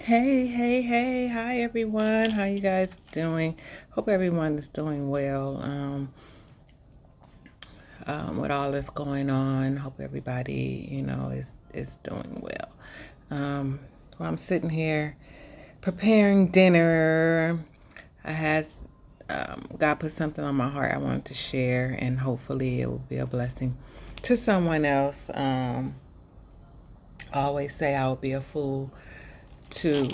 Hey, hi everyone. How you guys doing? Hope everyone is doing well. With all this going on, hope everybody, is doing well. Well, I'm sitting here preparing dinner. I has God put something on my heart I wanted to share, and hopefully it will be a blessing to someone else. I always say I would be a fool to,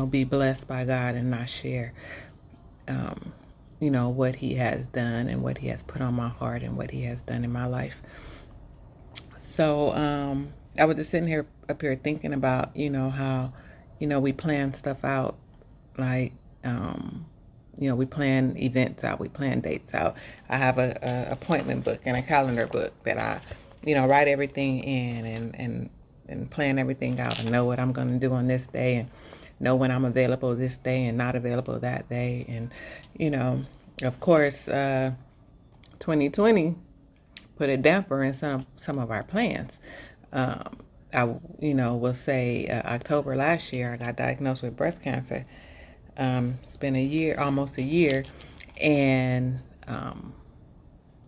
be blessed by God and not share, um, what He has done and what He has put on my heart and what He has done in my life. So I was just sitting here up here thinking about, how, we plan stuff out like, we plan events out, we plan dates out. I have a appointment book and a calendar book that I, write everything in and plan everything out and know what I'm going to do on this day and know when I'm available this day and not available that day. And, you know, of course, 2020 put a damper in some of our plans. I, will say October last year, I got diagnosed with breast cancer. It's been a year, almost a year. And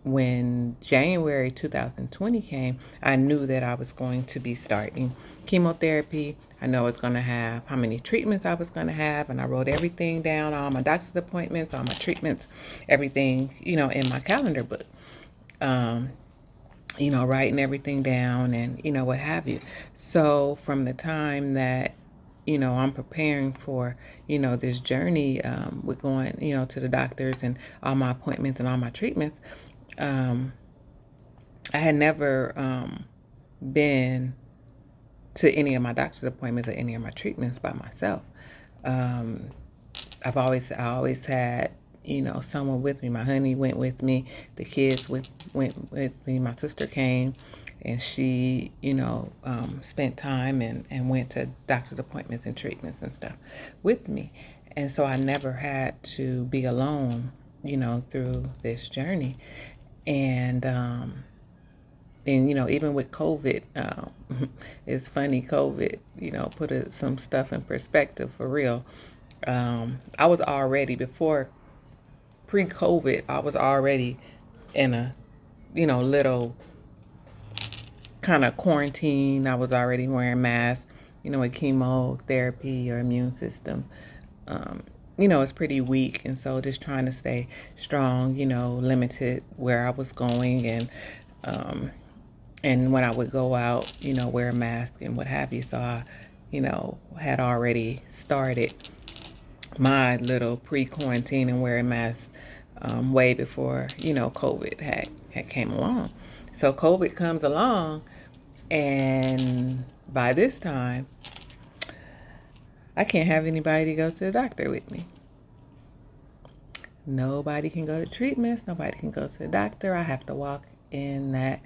when January 2020 came, I knew that I was going to be starting chemotherapy. I know it's going to have how many treatments I was going to have, and I wrote everything down, all my doctor's appointments, all my treatments, everything, in my calendar book. Writing everything down and, what have you. So from the time that, I'm preparing for, this journey with going, to the doctors and all my appointments and all my treatments, I had never been to any of my doctor's appointments or any of my treatments by myself. Um, I always had, someone with me. My honey went with me. The kids went with me. My sister came, and she, spent time and went to doctor's appointments and treatments and stuff with me. And so I never had to be alone, through this journey. And even with COVID, it's funny. COVID, put some stuff in perspective for real. I was already before pre-COVID. I was already in a, little kind of quarantine. I was already wearing masks. With chemotherapy, your immune system, it's pretty weak, and so just trying to stay strong. Limited where I was going, and when I would go out, wear a mask and what have you. So I, had already started my little pre-quarantine and wearing masks way before, COVID had came along. So COVID comes along, and by this time, I can't have anybody to go to the doctor with me. Nobody can go to treatments. Nobody can go to the doctor. I have to walk in that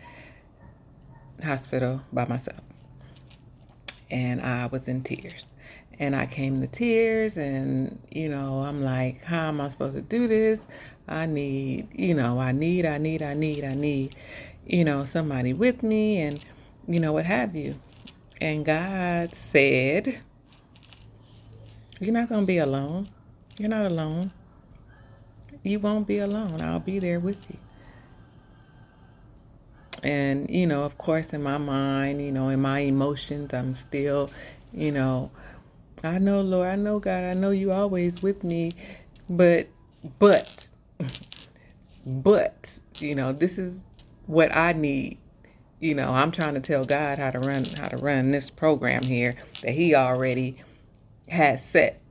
hospital by myself. And I was in tears. And I came to tears, and, I'm like, how am I supposed to do this? I need, somebody with me and, what have you. And God said, you're not going to be alone. You're not alone. You won't be alone. I'll be there with you. And, of course, in my mind, in my emotions, I'm still, I know, Lord, I know, God, I know you always with me, but, but, this is what I need. I'm trying to tell God how to run this program here that He already has set.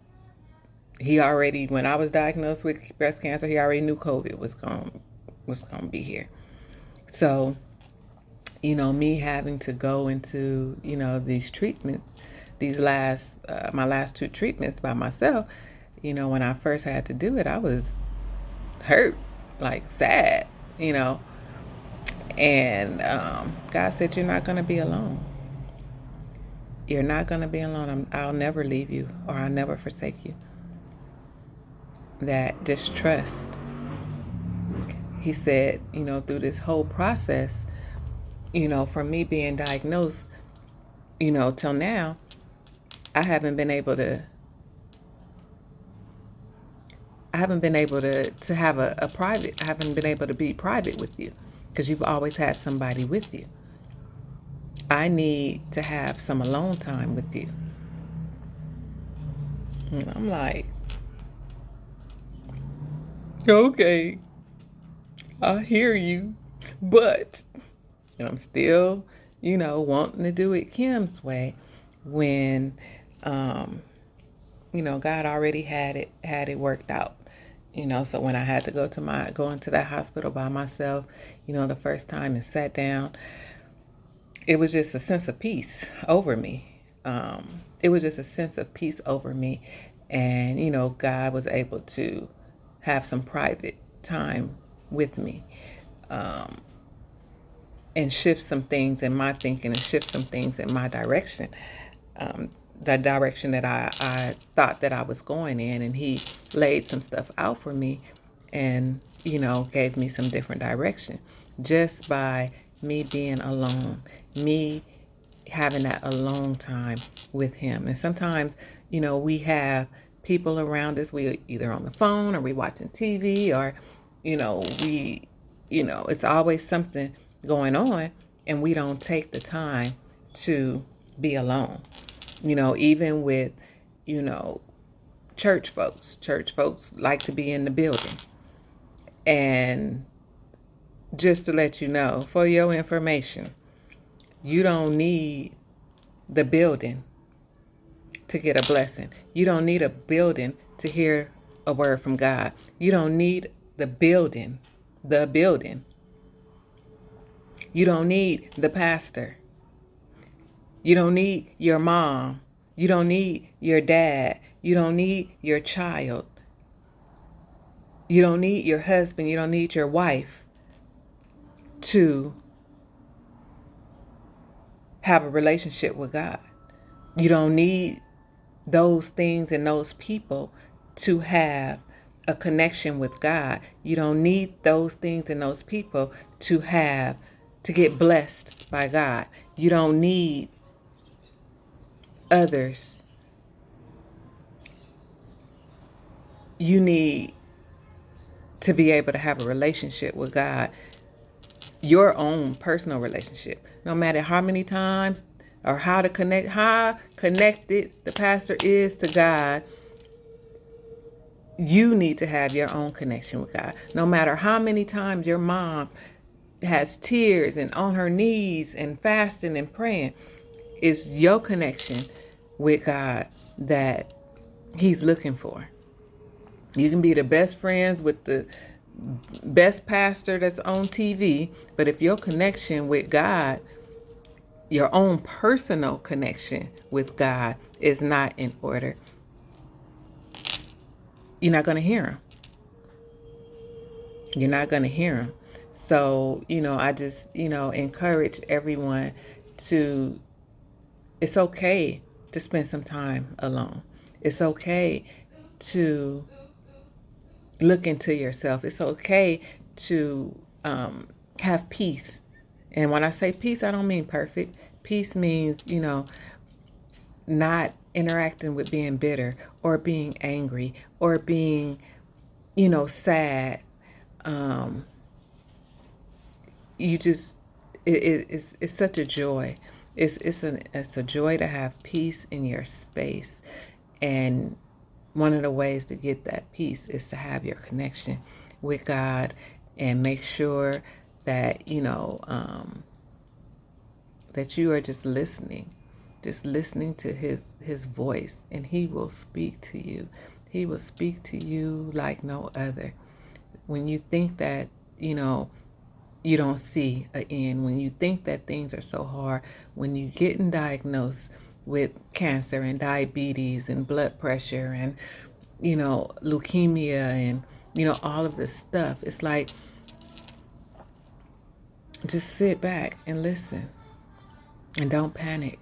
He already, when I was diagnosed with breast cancer, He already knew COVID was going to be here. So, me having to go into, these treatments, my last two treatments by myself, when I first had to do it, I was hurt, like sad, and God said, you're not going to be alone. You're not going to be alone. I'll never leave you, or I'll never forsake you. That just trust. He said, through this whole process, from me being diagnosed, till now, I haven't been able to have a private, I haven't been able to be private with you because you've always had somebody with you. I need to have some alone time with you. And I'm like, okay, I hear you, but, and I'm still, wanting to do it Kim's way when, um, God already had it worked out. So when I had to go into that hospital by myself, the first time and sat down, it was just a sense of peace over me. It was just a sense of peace over me. And, God was able to have some private time with me, and shift some things in my thinking and shift some things in my direction. Um, the direction that I thought that I was going in. And he laid some stuff out for me and, gave me some different direction just by me being alone, me having that alone time with him. And sometimes, we have people around us. We either on the phone or we watching TV or, we, it's always something going on and we don't take the time to be alone. Even with, you know, church folks. Church folks like to be in the building. And just to let you know, for your information, you don't need the building to get a blessing. You don't need a building to hear a word from God. You don't need the building. The building. You don't need the pastor. You don't need your mom. You don't need your dad. You don't need your child. You don't need your husband. You don't need your wife to have a relationship with God. You don't need those things and those people to have a connection with God. You don't need those things and those people to get blessed by God. You don't need others. You need to be able to have a relationship with God, your own personal relationship. No matter how many times or how connected the pastor is to God, you need to have your own connection with God. No matter how many times your mom has tears and on her knees and fasting and praying, it's your connection with God that he's looking for. You can be the best friends with the best pastor that's on TV, but if your connection with God, your own personal connection with God is not in order, you're not going to hear him. You're not going to hear him. So, I just, encourage everyone to, it's okay to spend some time alone. It's okay to look into yourself. It's okay to have peace. And when I say peace, I don't mean perfect. Peace means, not interacting with being bitter or being angry or being, sad. You just, it's such a joy. It's a joy to have peace in your space. And one of the ways to get that peace is to have your connection with God and make sure that, that you are just listening to his voice, and he will speak to you. He will speak to you like no other. When you think that, you don't see an end, when you think that things are so hard, when you getting diagnosed with cancer and diabetes and blood pressure and, leukemia and, all of this stuff, it's like, just sit back and listen and don't panic.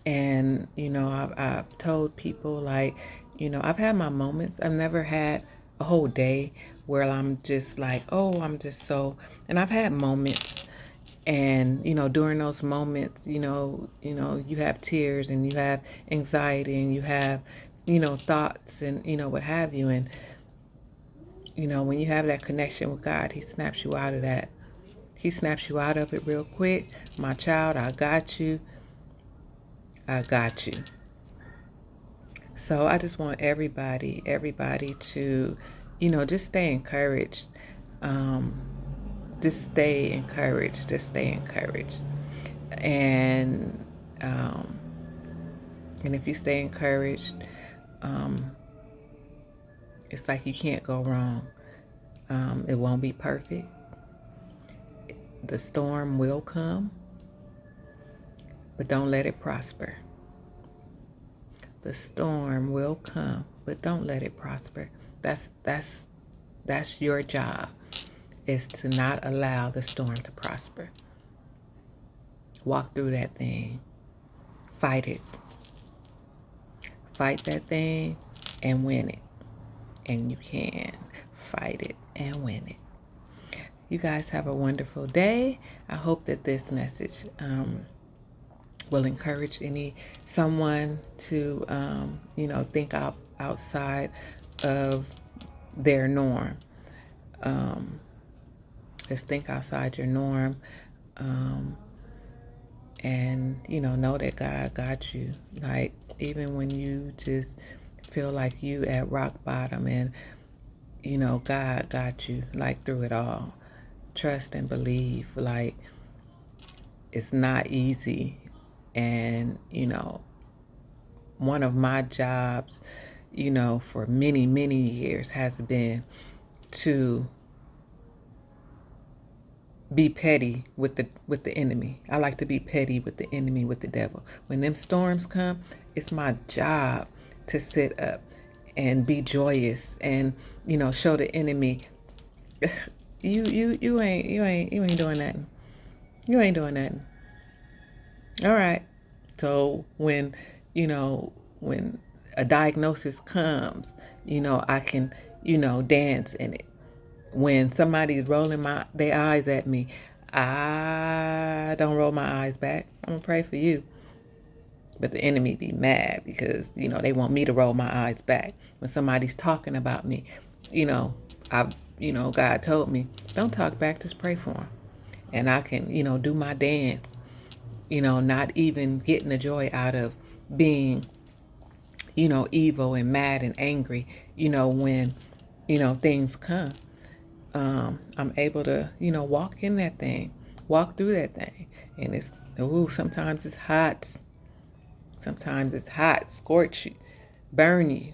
And, I've told people, like, I've had my moments. I've never had a whole day where I'm just like, oh, I'm just so, and I've had moments. And, during those moments, you have tears and you have anxiety and you have, thoughts and, what have you. And, when you have that connection with God, He snaps you out of that. He snaps you out of it real quick. My child, I got you. I got you. So I just want everybody to, just stay encouraged. Just stay encouraged. Just stay encouraged. And um, and if you stay encouraged, it's like you can't go wrong. It won't be perfect. The storm will come, but don't let it prosper. The storm will come, but don't let it prosper. That's your job, is to not allow the storm to prosper. Walk through that thing. Fight it. Fight that thing and win it. And you can fight it and win it. You guys have a wonderful day. I hope that this message will encourage someone to think outside of their norm. Just think outside your norm, and know that God got you. Like, even when you just feel like you at rock bottom, and God got you, like, through it all. Trust and believe. Like, it's not easy. And one of my jobs, for many, many years has been to be petty with the enemy. I like to be petty with the enemy, with the devil. When them storms come, it's my job to sit up and be joyous and show the enemy, you ain't doing nothing. You ain't doing nothing. All right. So when when a diagnosis comes, I can dance in it. When somebody's rolling their eyes at me, I don't roll my eyes back. I'm gonna pray for you. But the enemy be mad because they want me to roll my eyes back. When somebody's talking about me, I God told me, don't talk back, just pray for them. And I can do my dance, not even getting the joy out of being evil and mad and angry, when things come. I'm able to, walk in that thing, walk through that thing. And sometimes it's hot. Sometimes it's hot, scorch you, burn you.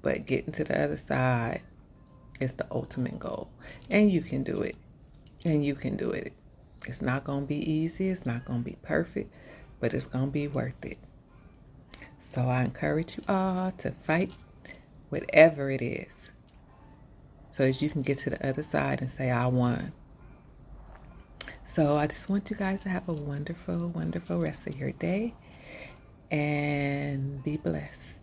But getting to the other side is the ultimate goal. And you can do it. And you can do it. It's not going to be easy. It's not going to be perfect, but it's going to be worth it. So I encourage you all to fight whatever it is, so that you can get to the other side and say, I won. So I just want you guys to have a wonderful, wonderful rest of your day and be blessed.